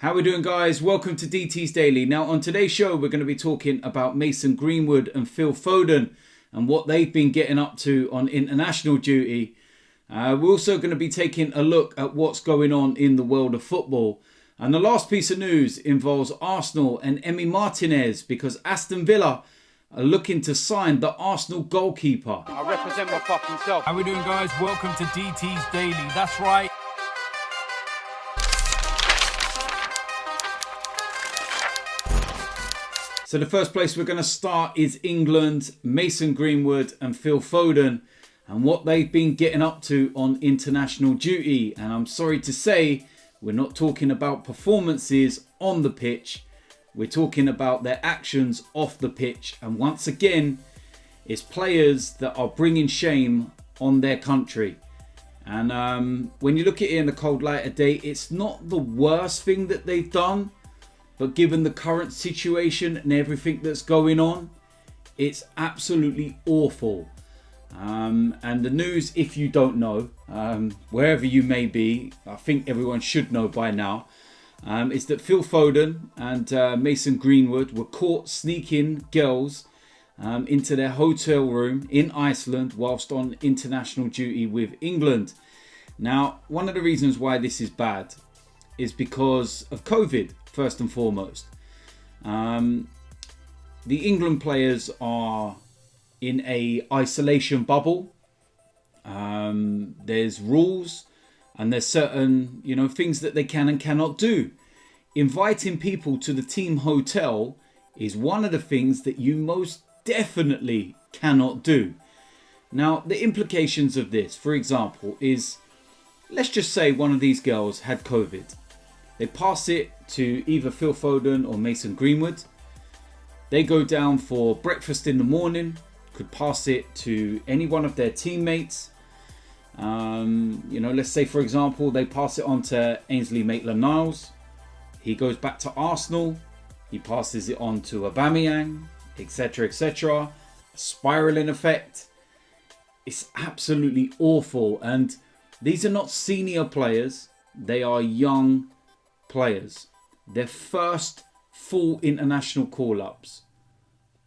How we doing, guys? Welcome to DT's Daily. Now, on today's show, we're going to be talking about Mason Greenwood and Phil Foden and what they've been getting up to on international duty. We're also going to be taking a look at what's going on in the world of football. And the last piece of news involves Arsenal and Emi Martinez, because Aston Villa are looking to sign the Arsenal goalkeeper. I represent my fucking self. How we doing, guys? Welcome to DT's Daily. That's right. So the first place we're going to start is England, Mason Greenwood and Phil Foden, and what they've been getting up to on international duty. And I'm sorry to say, we're not talking about performances on the pitch. We're talking about their actions off the pitch. And once again, it's players that are bringing shame on their country. And when you look at it in the cold light of day, it's not the worst thing that they've done. But given the current situation and everything that's going on, it's absolutely awful. And the news, if you don't know, wherever you may be, I think everyone should know by now, is that Phil Foden and Mason Greenwood were caught sneaking girls into their hotel room in Iceland whilst on international duty with England. Now, one of the reasons why this is bad is because of COVID, first and foremost. The England players are in a isolation bubble. There's rules and there's certain, things that they can and cannot do. Inviting people to the team hotel is one of the things that you most definitely cannot do. Now, the implications of this, for example, is, let's just say one of these girls had COVID. They pass it to either Phil Foden or Mason Greenwood. They go down for breakfast in the morning, could pass it to any one of their teammates. Let's say, for example, they pass it on to Ainsley Maitland-Niles. He goes back to Arsenal. He passes it on to Aubameyang, etc., etc. A spiraling effect. It's absolutely awful. And these are not senior players. They are young players. Their first full international call-ups.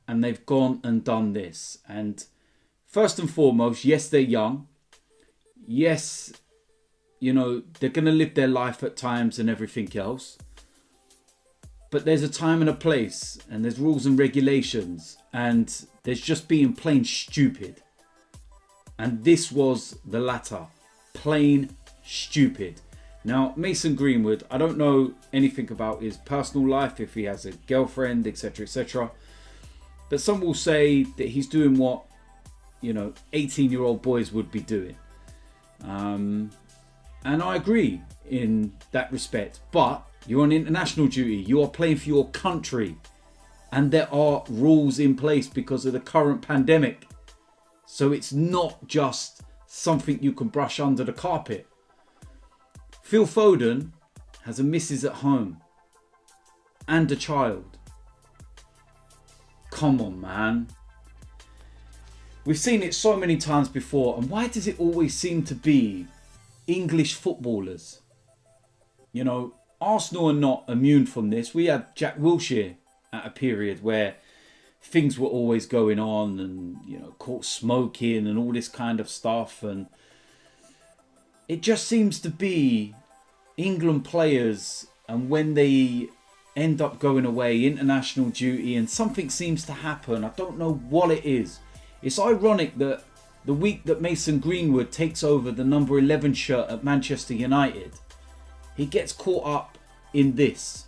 And they've gone and done this. And first and foremost, yes, they're young. Yes, they're going to live their life at times and everything else. But there's a time and a place. And there's rules and regulations. And there's just being plain stupid. And this was the latter. Plain stupid. Now, Mason Greenwood, I don't know anything about his personal life, if he has a girlfriend, etc., etc. But some will say that he's doing what, 18-year-old boys would be doing. And I agree in that respect. But you're on international duty. You are playing for your country. And there are rules in place because of the current pandemic. So it's not just something you can brush under the carpet. Phil Foden has a missus at home and a child. Come on, man. We've seen it so many times before, and why does it always seem to be English footballers? Arsenal are not immune from this. We had Jack Wilshere at a period where things were always going on and, caught smoking and all this kind of stuff, and it just seems to be England players, and when they end up going away, international duty, and something seems to happen. I don't know what it is. It's ironic that the week that Mason Greenwood takes over the number 11 shirt at Manchester United, he gets caught up in this.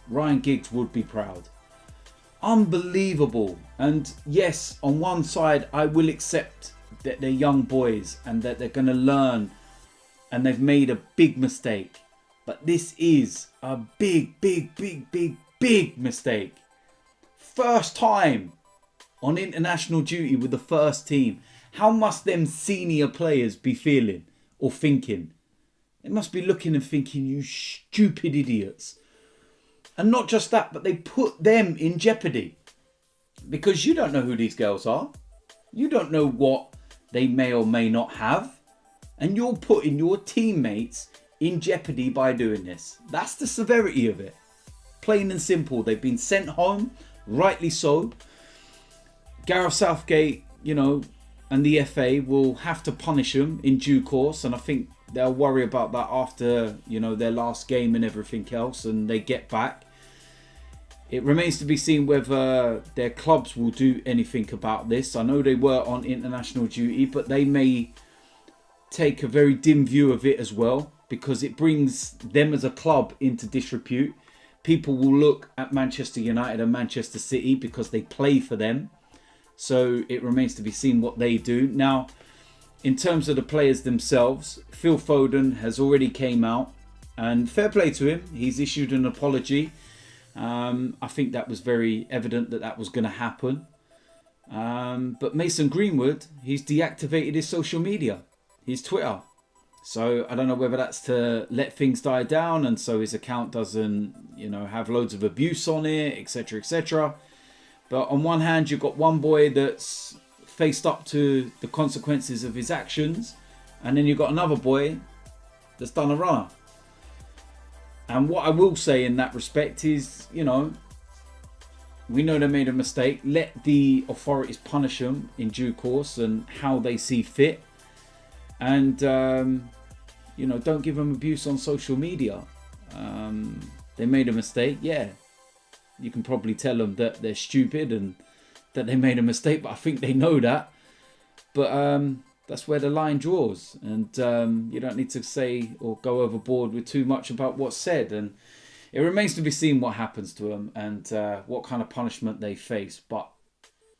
Ryan Giggs would be proud. Unbelievable. And yes, on one side, I will accept that they're young boys and that they're going to learn and they've made a big mistake. But this is a big mistake. First time on international duty with the first team. How must them senior players be feeling or thinking? They must be looking and thinking, you stupid idiots. And not just that, but they put them in jeopardy. Because you don't know who these girls are. You don't know what they may or may not have. And you're putting your teammates in jeopardy by doing this. That's the severity of it. Plain and simple. They've been sent home, rightly so. Gareth Southgate, you know, and the FA will have to punish them in due course, and I think they'll worry about that after, you know, their last game and everything else, and they get back. It remains to be seen whether their clubs will do anything about this. I know they were on international duty, but they may take a very dim view of it as well, because it brings them as a club into disrepute. People will look at Manchester United and Manchester City because they play for them. So it remains to be seen what they do. Now, in terms of the players themselves, Phil Foden has already came out, and fair play to him. He's issued an apology. I think that was very evident that that was going to happen. But Mason Greenwood, he's deactivated his social media, his Twitter. So I don't know whether that's to let things die down, and so his account doesn't, you know, have loads of abuse on it, etc., etc. But on one hand, you've got one boy that's faced up to the consequences of his actions, and then you've got another boy that's done a runner. And what I will say in that respect is, you know, we know they made a mistake. Let the authorities punish them in due course and how they see fit. And, you know, don't give them abuse on social media. They made a mistake, yeah. You can probably tell them that they're stupid and that they made a mistake, but I think they know that. But that's where the line draws, and you don't need to say or go overboard with too much about what's said. And it remains to be seen what happens to them and what kind of punishment they face. But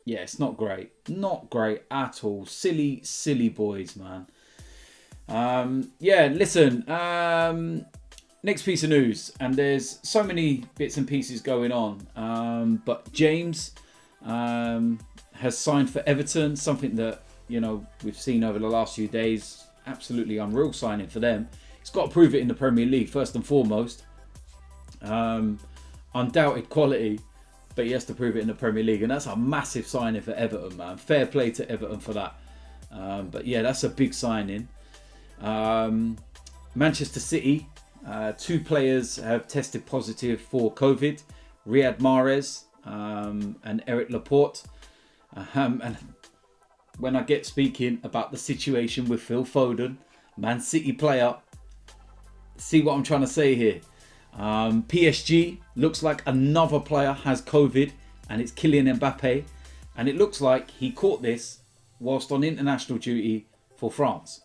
yeah, it's not great. Not great at all. Silly, silly boys, man. Yeah, listen. Next piece of news, and there's so many bits and pieces going on, but James has signed for Everton, something that, you know, we've seen over the last few days. Absolutely unreal signing for them. He's got to prove it in the Premier League first and foremost. Undoubted quality, but he has to prove it in the Premier League, and that's a massive signing for Everton, man. Fair play to Everton for that. But yeah, that's a big signing. Manchester City. 2 players have tested positive for COVID, Riyad Mahrez and Eric Laporte. And when I get speaking about the situation with Phil Foden, Man City player, see what I'm trying to say here. PSG looks like another player has COVID, and it's Kylian Mbappe. And it looks like he caught this whilst on international duty for France.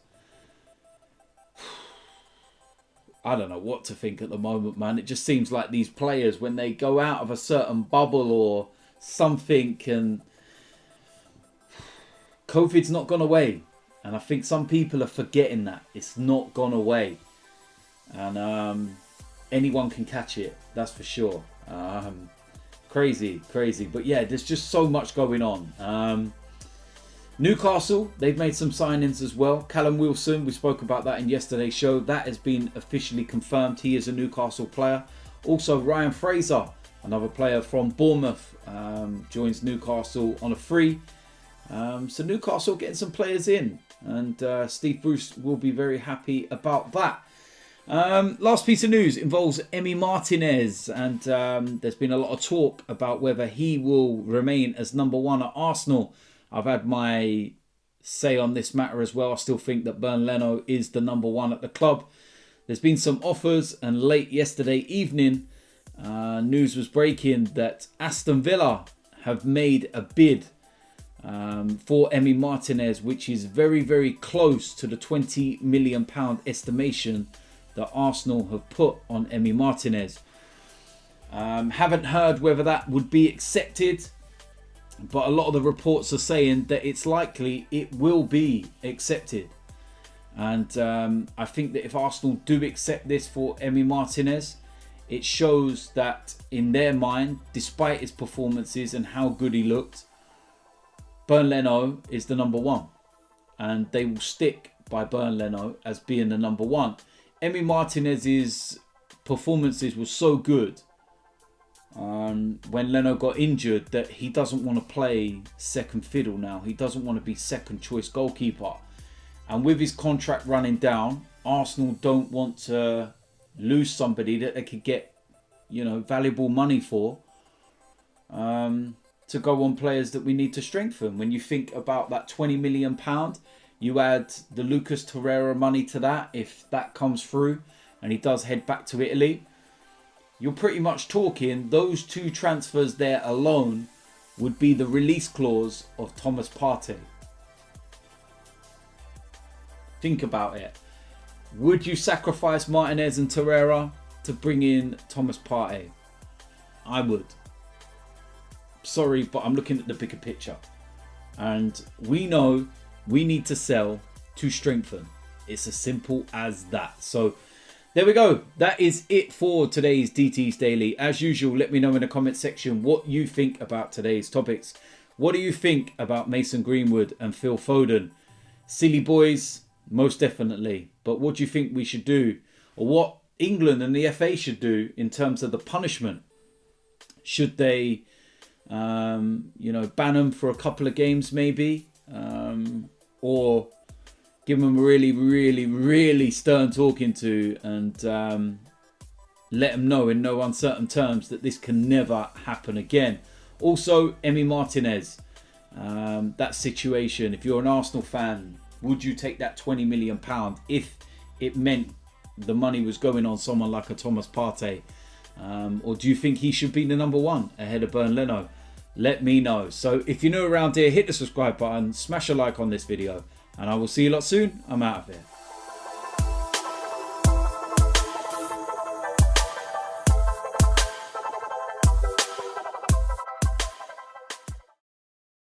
I don't know what to think at the moment, man. It just seems like these players, when they go out of a certain bubble or something, and COVID's not gone away. And I think some people are forgetting that. It's not gone away. And anyone can catch it, that's for sure. Crazy. But yeah, there's just so much going on. Newcastle, they've made some signings as well. Callum Wilson, we spoke about that in yesterday's show. That has been officially confirmed. He is a Newcastle player. Also, Ryan Fraser, another player from Bournemouth, joins Newcastle on a free. So Newcastle getting some players in. And Steve Bruce will be very happy about that. Last piece of news involves Emi Martinez. And there's been a lot of talk about whether he will remain as number 1 at Arsenal. I've had my say on this matter as well. I still think that Leno is the number 1 at the club. There's been some offers, and late yesterday evening, news was breaking that Aston Villa have made a bid for Emi Martinez, which is very, very close to the £20 million estimation that Arsenal have put on Emi Martinez. Haven't heard whether that would be accepted, but a lot of the reports are saying that it's likely it will be accepted. And I think that if Arsenal do accept this for Emi Martinez, it shows that in their mind, despite his performances and how good he looked, Leno is the number 1. And they will stick by Leno as being the number 1. Emi Martinez's performances were so good when Leno got injured that he doesn't want to play second fiddle now. He doesn't want to be second choice goalkeeper. And with his contract running down, Arsenal don't want to lose somebody that they could get, you know, valuable money for, to go on players that we need to strengthen. When you think about that £20 million, you add the Lucas Torreira money to that, if that comes through and he does head back to Italy, you're pretty much talking those two transfers there alone would be the release clause of Thomas Partey. Think about it. Would you sacrifice Martinez and Torreira to bring in Thomas Partey? I would. Sorry, but I'm looking at the bigger picture. And we know we need to sell to strengthen. It's as simple as that. So there we go. That is it for today's DT's Daily. As usual, let me know in the comment section what you think about today's topics. What do you think about Mason Greenwood and Phil Foden? Silly boys, most definitely. But what do you think we should do? Or what England and the FA should do in terms of the punishment? Should they, you know, ban them for a couple of games maybe? Or give them a really stern talking to and let them know in no uncertain terms that this can never happen again. Also, Emi Martinez, that situation. If you're an Arsenal fan, would you take that £20 million if it meant the money was going on someone like a Thomas Partey? Or do you think he should be the number one ahead of Leno? Let me know. So if you're new around here, hit the subscribe button, smash a like on this video, and I will see you lot soon. I'm out of here.